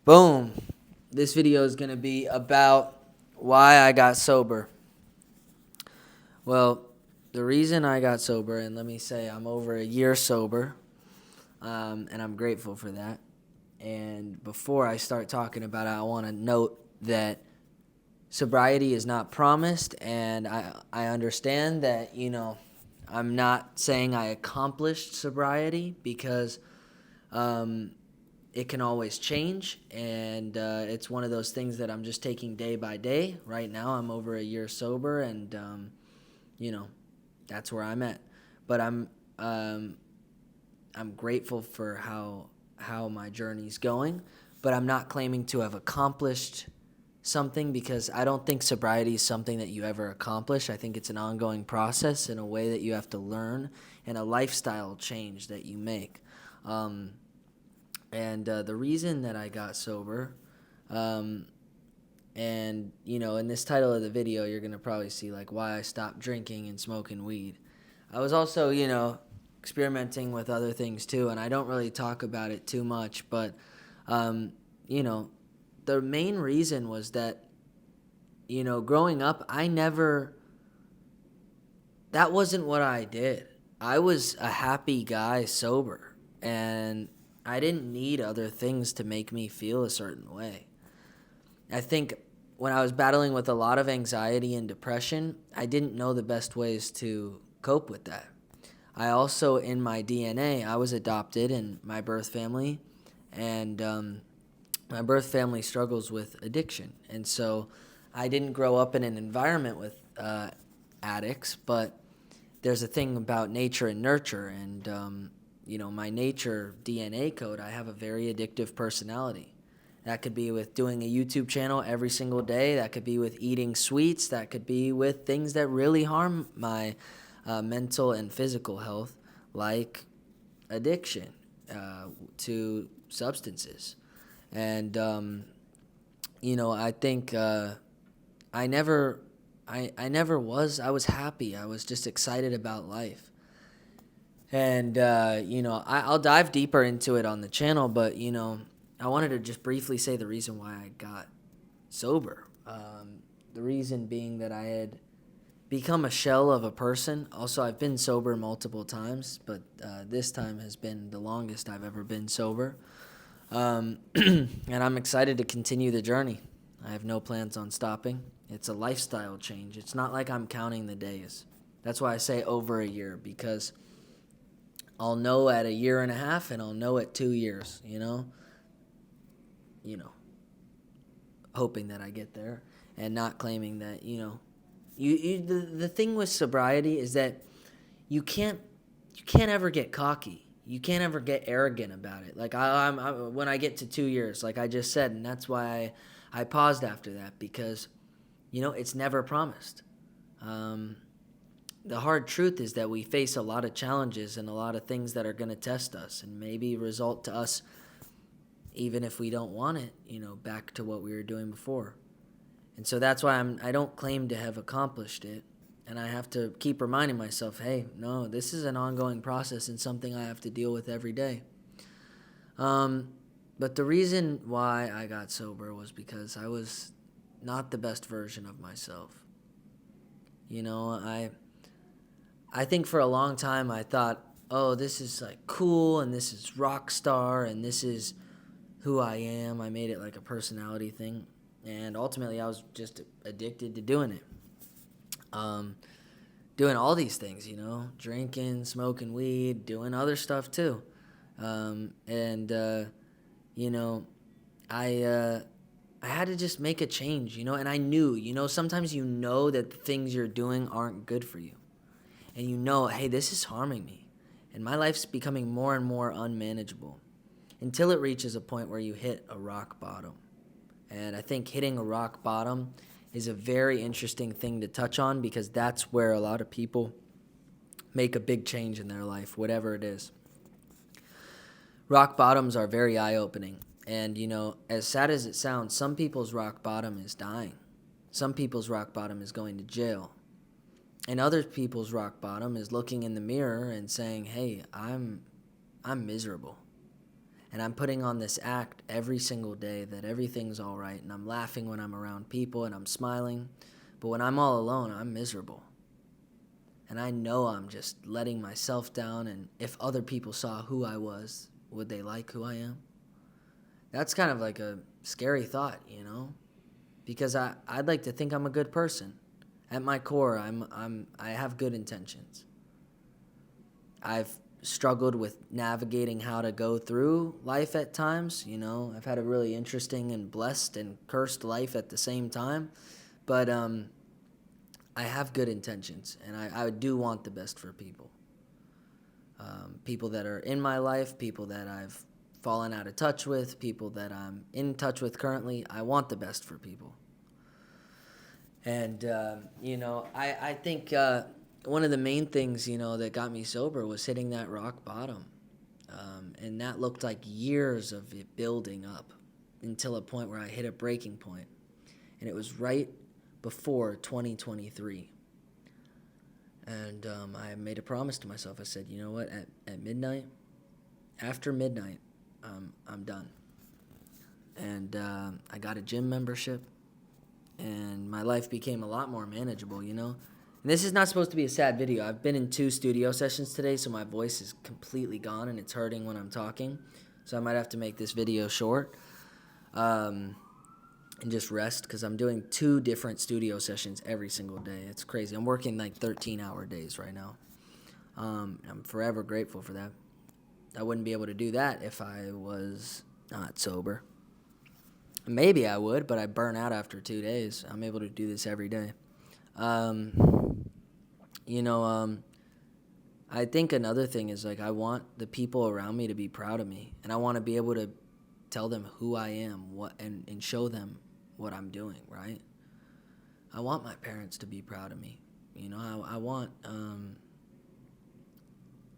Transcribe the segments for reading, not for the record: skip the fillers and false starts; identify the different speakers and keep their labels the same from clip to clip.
Speaker 1: Boom. This video is going to be about why I got sober. Well, the reason I got sober, and let me say I'm over a year sober, and I'm grateful for that. And before I start talking about it, I want to note that sobriety is not promised, and I understand that, I'm not saying I accomplished sobriety because it can always change, and it's one of those things that I'm just taking day by day. Right now, I'm over a year sober, and you know, that's where I'm at. But I'm grateful for how my journey's going. But I'm not claiming to have accomplished something because I don't think sobriety is something that you ever accomplish. I think it's an ongoing process in a way that you have to learn and a lifestyle change that you make. And the reason that I got sober, and in this title of the video, you're gonna probably see like why I stopped drinking and smoking weed. I was also, experimenting with other things too, and I don't really talk about it too much. But, um, you know, the main reason was that, growing up, that wasn't what I did. I was a happy guy sober, and I didn't need other things to make me feel a certain way. I think when I was battling with a lot of anxiety and depression, I didn't know the best ways to cope with that. I also, in my DNA, I was adopted in my birth family, and my birth family struggles with addiction. And so I didn't grow up in an environment with addicts, but there's a thing about nature and nurture. And, my nature DNA code, I have a very addictive personality. That could be with doing a YouTube channel every single day. That could be with eating sweets. That could be with things that really harm my mental and physical health, like addiction to substances. And, I think I never, I never was, I was happy. I was just excited about life. And, I'll dive deeper into it on the channel, but, I wanted to just briefly say the reason why I got sober. The reason being that I had become a shell of a person. Also, I've been sober multiple times, but this time has been the longest I've ever been sober. And I'm excited to continue the journey. I have no plans on stopping. It's a lifestyle change. It's not like I'm counting the days. That's why I say over a year, because I'll know at a year and a half and I'll know at 2 years, hoping that I get there and not claiming that, the thing with sobriety is that you can't ever get cocky. You can't ever get arrogant about it. Like when I get to 2 years, like I just said, and that's why I paused after that, because it's never promised. The hard truth is that we face a lot of challenges and a lot of things that are going to test us and maybe result to us, even if we don't want it, back to what we were doing before. And so that's why I don't claim to have accomplished it. And I have to keep reminding myself, hey, no, this is an ongoing process and something I have to deal with every day. But the reason why I got sober was because I was not the best version of myself. I think for a long time I thought, oh, this is like cool and this is rock star and this is who I am. I made it like a personality thing. And ultimately I was just addicted to doing it. Doing all these things, drinking, smoking weed, doing other stuff too. I had to just make a change, and I knew, sometimes that the things you're doing aren't good for you. And hey, this is harming me. And my life's becoming more and more unmanageable until it reaches a point where you hit a rock bottom. And I think hitting a rock bottom is a very interesting thing to touch on, because that's where a lot of people make a big change in their life, whatever it is. Rock bottoms are very eye-opening. And, as sad as it sounds, some people's rock bottom is dying. Some people's rock bottom is going to jail. And other people's rock bottom is looking in the mirror and saying, hey, I'm miserable. And I'm putting on this act every single day that everything's all right, and I'm laughing when I'm around people, and I'm smiling. But when I'm all alone, I'm miserable. And I know I'm just letting myself down, and if other people saw who I was, would they like who I am? That's kind of like a scary thought, you know? Because I'd like to think I'm a good person. At my core, I have good intentions. I've struggled with navigating how to go through life at times, you know. I've had a really interesting and blessed and cursed life at the same time. But I have good intentions, and I do want the best for people. People that are in my life, people that I've fallen out of touch with, people that I'm in touch with currently, I want the best for people. And, I think one of the main things, that got me sober was hitting that rock bottom. And that looked like years of it building up until a point where I hit a breaking point. And it was right before 2023. And I made a promise to myself. I said, you know what, at midnight, after midnight, I'm done. And I got a gym membership, and my life became a lot more manageable, And this is not supposed to be a sad video. I've been in 2 studio sessions today, so my voice is completely gone, and it's hurting when I'm talking. So I might have to make this video short and just rest, because I'm doing 2 different studio sessions every single day. It's crazy. I'm working like 13-hour days right now. I'm forever grateful for that. I wouldn't be able to do that if I was not sober. Maybe I would, but I burn out after 2 days. I'm able to do this every day. I think another thing is, like, I want the people around me to be proud of me, and I want to be able to tell them who I am, and show them what I'm doing, right? I want my parents to be proud of me.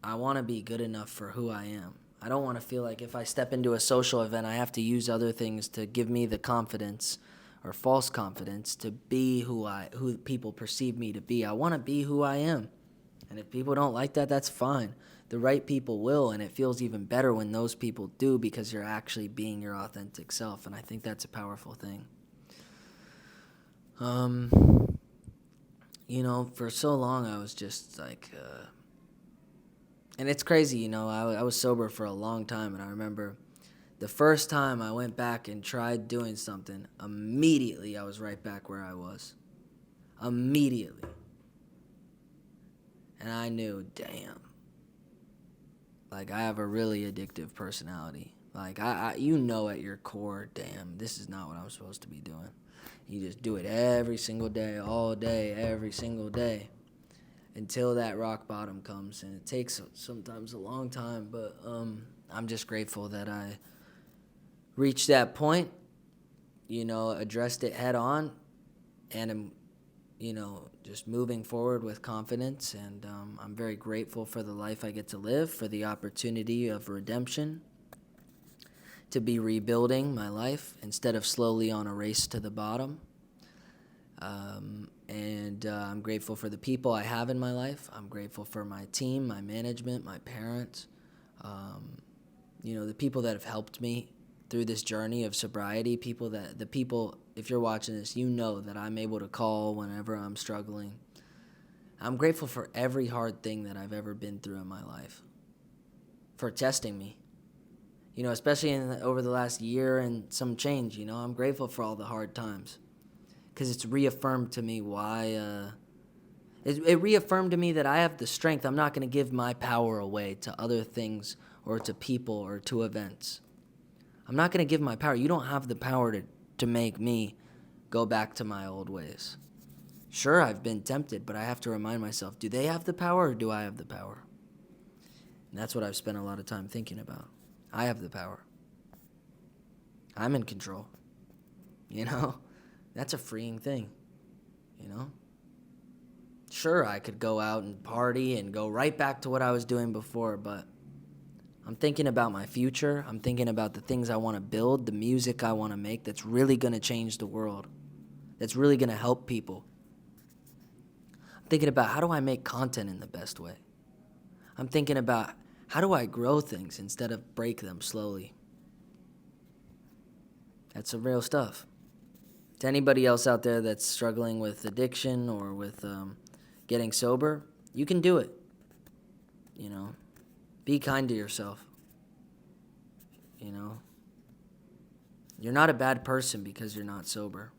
Speaker 1: I want to be good enough for who I am. I don't want to feel like if I step into a social event, I have to use other things to give me the confidence or false confidence to be who people perceive me to be. I want to be who I am. And if people don't like that, that's fine. The right people will, and it feels even better when those people do, because you're actually being your authentic self, and I think that's a powerful thing. For so long I was just like... And it's crazy, I was sober for a long time, and I remember the first time I went back and tried doing something, immediately I was right back where I was. Immediately. And I knew, damn, like, I have a really addictive personality. Like, at your core, damn, this is not what I'm supposed to be doing. You just do it every single day, all day, every single day, until that rock bottom comes. And it takes sometimes a long time, but I'm just grateful that I reached that point, addressed it head on, and am, just moving forward with confidence. And I'm very grateful for the life I get to live, for the opportunity of redemption, to be rebuilding my life instead of slowly on a race to the bottom. I'm grateful for the people I have in my life. I'm grateful for my team, my management, my parents, the people that have helped me through this journey of sobriety, if you're watching this, that I'm able to call whenever I'm struggling. I'm grateful for every hard thing that I've ever been through in my life, for testing me, especially over the last year and some change. I'm grateful for all the hard times, because it's reaffirmed to me it reaffirmed to me that I have the strength. I'm not going to give my power away to other things or to people or to events. I'm not going to give my power. You don't have the power to make me go back to my old ways. Sure, I've been tempted, but I have to remind myself, do they have the power or do I have the power? And that's what I've spent a lot of time thinking about. I have the power. I'm in control. That's a freeing thing, Sure, I could go out and party and go right back to what I was doing before, but I'm thinking about my future. I'm thinking about the things I want to build, the music I want to make that's really going to change the world, that's really going to help people. I'm thinking about, how do I make content in the best way? I'm thinking about, how do I grow things instead of break them slowly? That's some real stuff. To anybody else out there that's struggling with addiction or with getting sober, you can do it. You know, be kind to yourself. You know, you're not a bad person because you're not sober.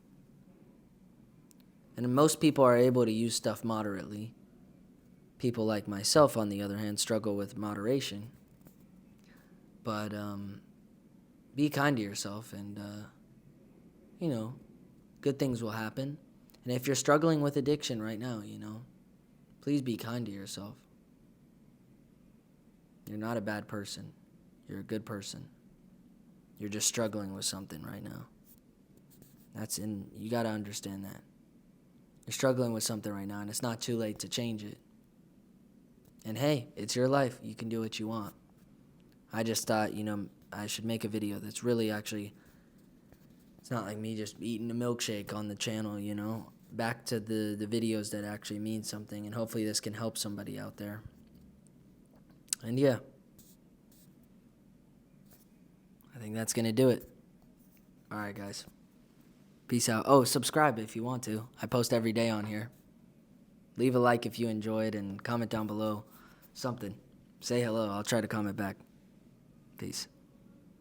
Speaker 1: And most people are able to use stuff moderately. People like myself, on the other hand, struggle with moderation. But be kind to yourself, and, good things will happen. And if you're struggling with addiction right now, please be kind to yourself. You're not a bad person. You're a good person. You're just struggling with something right now. You got to understand that. You're struggling with something right now, and it's not too late to change it. And hey, it's your life. You can do what you want. I just thought, I should make a video that's really actually, it's not like me just eating a milkshake on the channel, Back to the videos that actually mean something, and hopefully this can help somebody out there. And yeah, I think that's going to do it. All right, guys. Peace out. Oh, subscribe if you want to. I post every day on here. Leave a like if you enjoyed, and comment down below something. Say hello. I'll try to comment back. Peace.